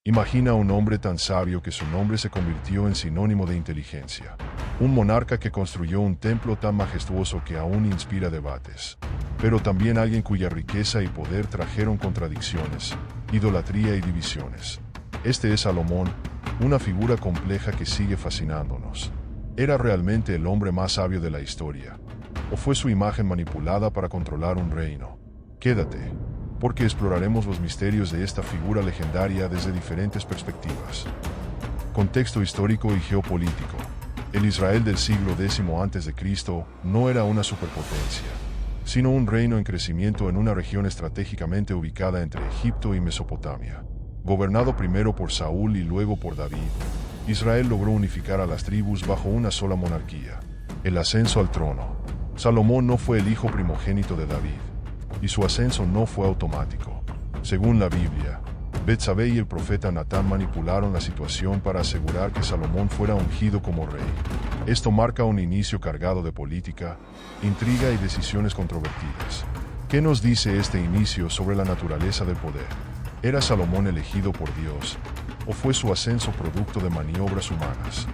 Imagina a un hombre tan sabio que su nombre se convirtió en sinónimo de inteligencia. Un monarca que construyó un templo tan majestuoso que aún inspira debates. Pero también alguien cuya riqueza y poder trajeron contradicciones, idolatría y divisiones. Este es Salomón, una figura compleja que sigue fascinándonos. ¿Era realmente el hombre más sabio de la historia? ¿O fue su imagen manipulada para controlar un reino? Quédate, porque exploraremos los misterios de esta figura legendaria desde diferentes perspectivas. Contexto histórico y geopolítico. El Israel del siglo X a.C. no era una superpotencia, sino un reino en crecimiento en una región estratégicamente ubicada entre Egipto y Mesopotamia. Gobernado primero por Saúl y luego por David, Israel logró unificar a las tribus bajo una sola monarquía. El ascenso al trono. Salomón no fue el hijo primogénito de David, y su ascenso no fue automático. Según la Biblia, Betsabé y el profeta Natán manipularon la situación para asegurar que Salomón fuera ungido como rey. Esto marca un inicio cargado de política, intriga y decisiones controvertidas. ¿Qué nos dice este inicio sobre la naturaleza del poder? ¿Era Salomón elegido por Dios, o fue su ascenso producto de maniobras humanas?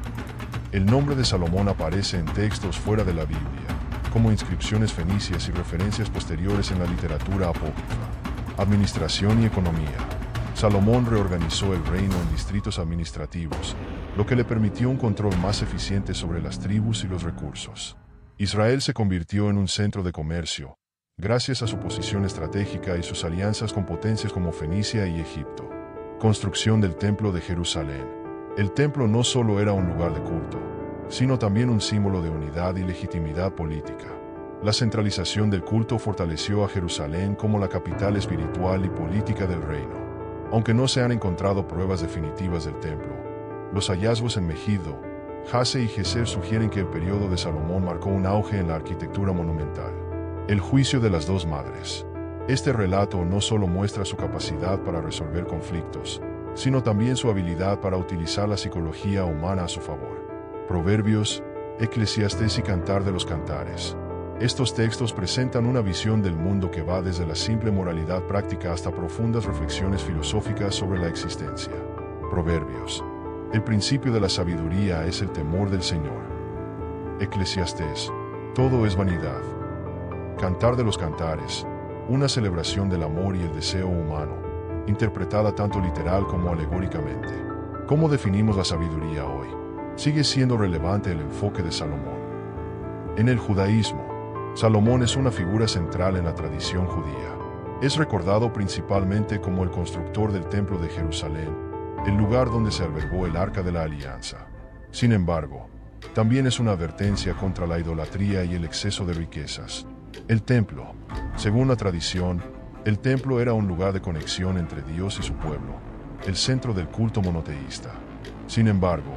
El nombre de Salomón aparece en textos fuera de la Biblia, como inscripciones fenicias y referencias posteriores en la literatura apócrifa. Administración y economía. Salomón reorganizó el reino en distritos administrativos, lo que le permitió un control más eficiente sobre las tribus y los recursos. Israel se convirtió en un centro de comercio, gracias a su posición estratégica y sus alianzas con potencias como Fenicia y Egipto. Construcción del Templo de Jerusalén. El templo no solo era un lugar de culto, sino también un símbolo de unidad y legitimidad política. La centralización del culto fortaleció a Jerusalén como la capital espiritual y política del reino. Aunque no se han encontrado pruebas definitivas del templo, los hallazgos en Megido, Jase y Geser sugieren que el periodo de Salomón marcó un auge en la arquitectura monumental. El juicio de las dos madres. Este relato no solo muestra su capacidad para resolver conflictos, sino también su habilidad para utilizar la psicología humana a su favor. Proverbios, Eclesiastés y Cantar de los Cantares. Estos textos presentan una visión del mundo que va desde la simple moralidad práctica hasta profundas reflexiones filosóficas sobre la existencia. Proverbios. El principio de la sabiduría es el temor del Señor. Eclesiastés. Todo es vanidad. Cantar de los Cantares. Una celebración del amor y el deseo humano, interpretada tanto literal como alegóricamente. ¿Cómo definimos la sabiduría hoy? Sigue siendo relevante el enfoque de Salomón. En el judaísmo, Salomón es una figura central en la tradición judía. Es recordado principalmente como el constructor del Templo de Jerusalén, el lugar donde se albergó el Arca de la Alianza. Sin embargo, también es una advertencia contra la idolatría y el exceso de riquezas. El templo. Según la tradición, el templo era un lugar de conexión entre Dios y su pueblo, el centro del culto monoteísta. Sin embargo,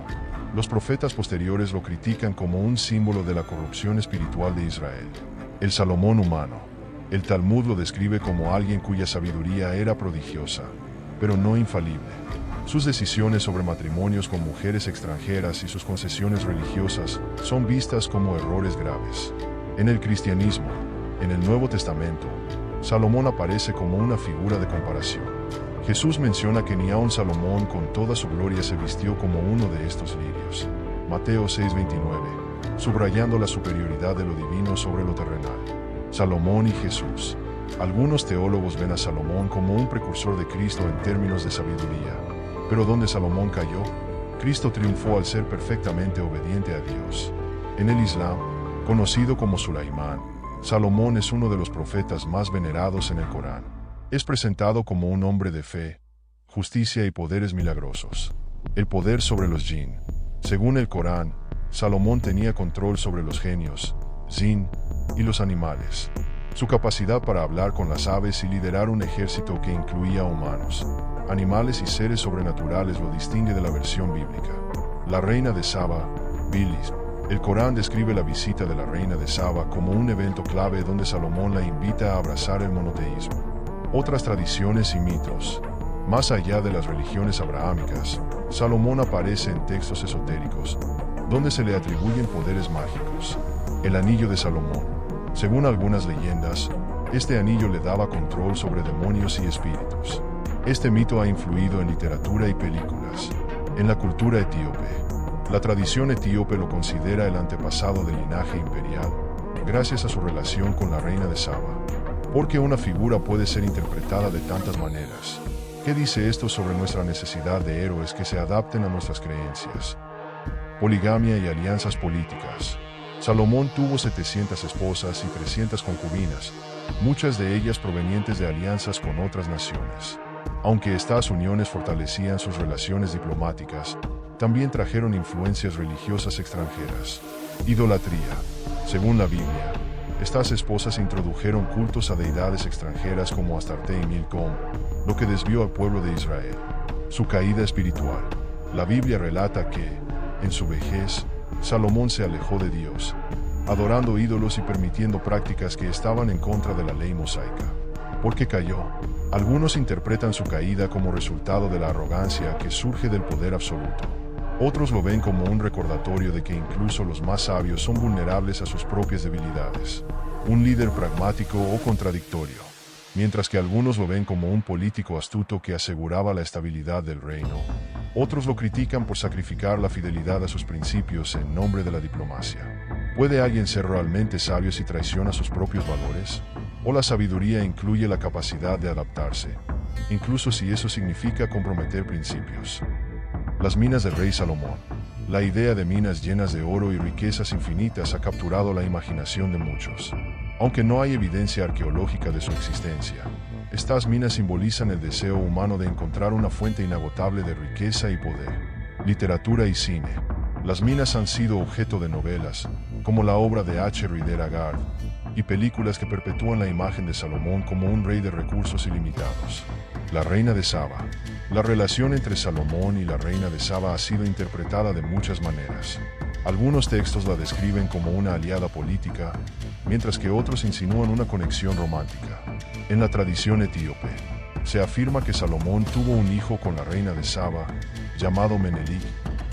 los profetas posteriores lo critican como un símbolo de la corrupción espiritual de Israel. El Salomón humano. El Talmud lo describe como alguien cuya sabiduría era prodigiosa, pero no infalible. Sus decisiones sobre matrimonios con mujeres extranjeras y sus concesiones religiosas son vistas como errores graves. En el cristianismo, en el Nuevo Testamento, Salomón aparece como una figura de comparación. Jesús menciona que ni aun Salomón con toda su gloria se vistió como uno de estos lirios. Mateo 6:29, subrayando la superioridad de lo divino sobre lo terrenal. Salomón y Jesús. Algunos teólogos ven a Salomón como un precursor de Cristo en términos de sabiduría. Pero donde Salomón cayó, Cristo triunfó al ser perfectamente obediente a Dios. En el Islam, conocido como Sulaimán, Salomón es uno de los profetas más venerados en el Corán. Es presentado como un hombre de fe, justicia y poderes milagrosos. El poder sobre los jinn. Según el Corán, Salomón tenía control sobre los genios, jinn, y los animales. Su capacidad para hablar con las aves y liderar un ejército que incluía humanos, animales y seres sobrenaturales lo distingue de la versión bíblica. La reina de Saba, Bilis. El Corán describe la visita de la reina de Saba como un evento clave donde Salomón la invita a abrazar el monoteísmo. Otras tradiciones y mitos. Más allá de las religiones abrahámicas, Salomón aparece en textos esotéricos, donde se le atribuyen poderes mágicos. El anillo de Salomón. Según algunas leyendas, este anillo le daba control sobre demonios y espíritus. Este mito ha influido en literatura y películas. En la cultura etíope, la tradición etíope lo considera el antepasado del linaje imperial, gracias a su relación con la reina de Saba. Porque una figura puede ser interpretada de tantas maneras. ¿Qué dice esto sobre nuestra necesidad de héroes que se adapten a nuestras creencias? Poligamia y alianzas políticas. Salomón tuvo 700 esposas y 300 concubinas, muchas de ellas provenientes de alianzas con otras naciones. Aunque estas uniones fortalecían sus relaciones diplomáticas, también trajeron influencias religiosas extranjeras. Idolatría. Según la Biblia, estas esposas introdujeron cultos a deidades extranjeras como Astarte y Milcom, lo que desvió al pueblo de Israel. Su caída espiritual. La Biblia relata que, en su vejez, Salomón se alejó de Dios, adorando ídolos y permitiendo prácticas que estaban en contra de la ley mosaica. ¿Por qué cayó? Algunos interpretan su caída como resultado de la arrogancia que surge del poder absoluto. Otros lo ven como un recordatorio de que incluso los más sabios son vulnerables a sus propias debilidades. Un líder pragmático o contradictorio. Mientras que algunos lo ven como un político astuto que aseguraba la estabilidad del reino. Otros lo critican por sacrificar la fidelidad a sus principios en nombre de la diplomacia. ¿Puede alguien ser realmente sabio si traiciona sus propios valores? ¿O la sabiduría incluye la capacidad de adaptarse, incluso si eso significa comprometer principios? Las minas del rey Salomón. La idea de minas llenas de oro y riquezas infinitas ha capturado la imaginación de muchos. Aunque no hay evidencia arqueológica de su existencia, estas minas simbolizan el deseo humano de encontrar una fuente inagotable de riqueza y poder. Literatura y cine. Las minas han sido objeto de novelas, como la obra de H. Rider Haggard, y películas que perpetúan la imagen de Salomón como un rey de recursos ilimitados. La reina de Saba. La relación entre Salomón y la reina de Saba ha sido interpretada de muchas maneras. Algunos textos la describen como una aliada política, mientras que otros insinúan una conexión romántica. En la tradición etíope, se afirma que Salomón tuvo un hijo con la reina de Saba, llamado Menelik,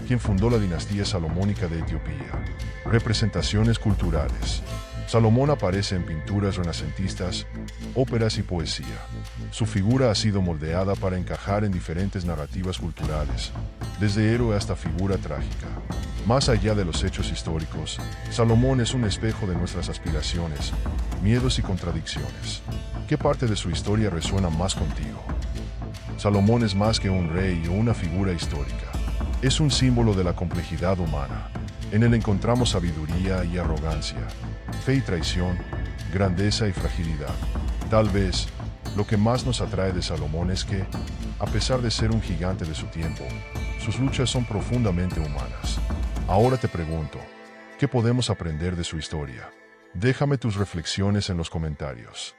quien fundó la dinastía salomónica de Etiopía. Representaciones culturales. Salomón aparece en pinturas renacentistas, óperas y poesía. Su figura ha sido moldeada para encajar en diferentes narrativas culturales, desde héroe hasta figura trágica. Más allá de los hechos históricos, Salomón es un espejo de nuestras aspiraciones, miedos y contradicciones. ¿Qué parte de su historia resuena más contigo? Salomón es más que un rey o una figura histórica. Es un símbolo de la complejidad humana. En él encontramos sabiduría y arrogancia, fe y traición, grandeza y fragilidad. Tal vez, lo que más nos atrae de Salomón es que, a pesar de ser un gigante de su tiempo, sus luchas son profundamente humanas. Ahora te pregunto, ¿qué podemos aprender de su historia? Déjame tus reflexiones en los comentarios.